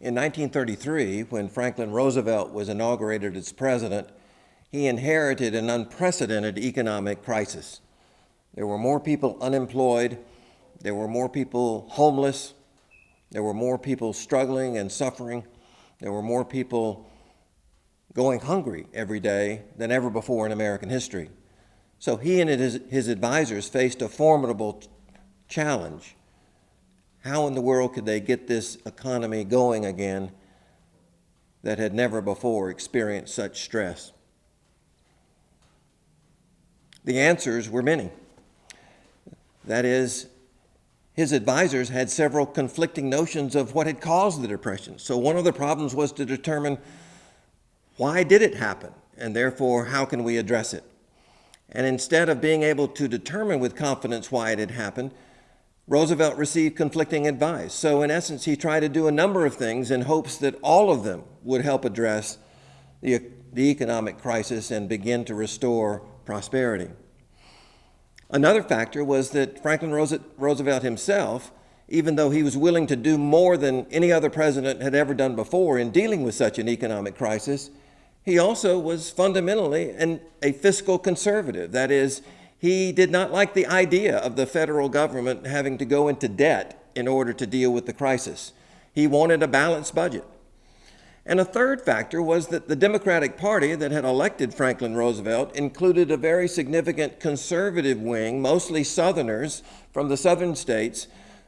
In 1933, when Franklin Roosevelt was inaugurated as president, he inherited an unprecedented economic crisis. There were more people unemployed, there were more people homeless, there were more people struggling and suffering, there were more people going hungry every day than ever before in American history. So he and his advisors faced a formidable challenge. How in the world could they get this economy going again that had never before experienced such stress? The answers were many. That is, his advisors had several conflicting notions of what had caused the Depression. So one of the problems was to determine why did it happen, and therefore how can we address it? And instead of being able to determine with confidence why it had happened, Roosevelt received conflicting advice. So in essence, he tried to do a number of things in hopes that all of them would help address the economic crisis and begin to restore prosperity. Another factor was that Franklin Roosevelt himself, even though he was willing to do more than any other president had ever done before in dealing with such an economic crisis, he also was fundamentally a fiscal conservative. That is, he did not like the idea of the federal government having to go into debt in order to deal with the crisis. He wanted a balanced budget. And a third factor was that the Democratic Party that had elected Franklin Roosevelt included a very significant conservative wing, mostly Southerners from the southern states,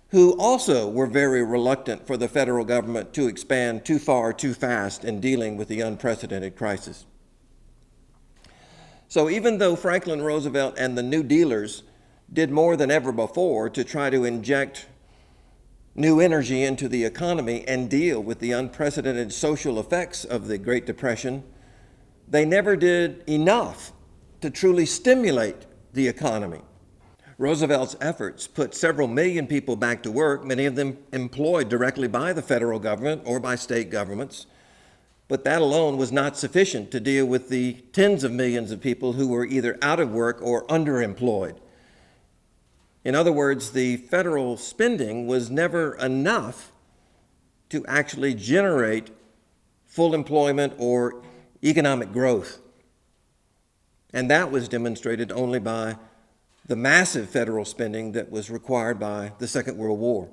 who also were very reluctant for the federal government to expand too far, too fast in dealing with the unprecedented crisis. So even though Franklin Roosevelt and the New Dealers did more than ever before to try to inject new energy into the economy and deal with the unprecedented social effects of the Great Depression, they never did enough to truly stimulate the economy. Roosevelt's efforts put several million people back to work, many of them employed directly by the federal government or by state governments. But that alone was not sufficient to deal with the tens of millions of people who were either out of work or underemployed. In other words, the federal spending was never enough to actually generate full employment or economic growth. And that was demonstrated only by the massive federal spending that was required by the Second World War.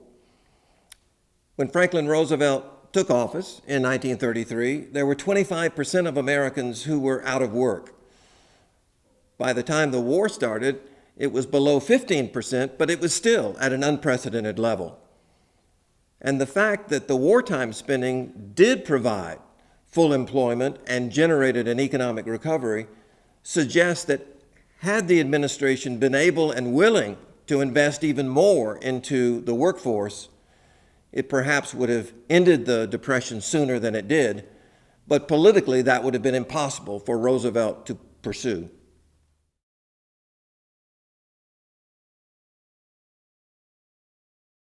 When Franklin Roosevelt took office in 1933, there were 25% of Americans who were out of work. By the time the war started, it was below 15%, but it was still at an unprecedented level. And the fact that the wartime spending did provide full employment and generated an economic recovery suggests that had the administration been able and willing to invest even more into the workforce, it perhaps would have ended the Depression sooner than it did, but politically that would have been impossible for Roosevelt to pursue.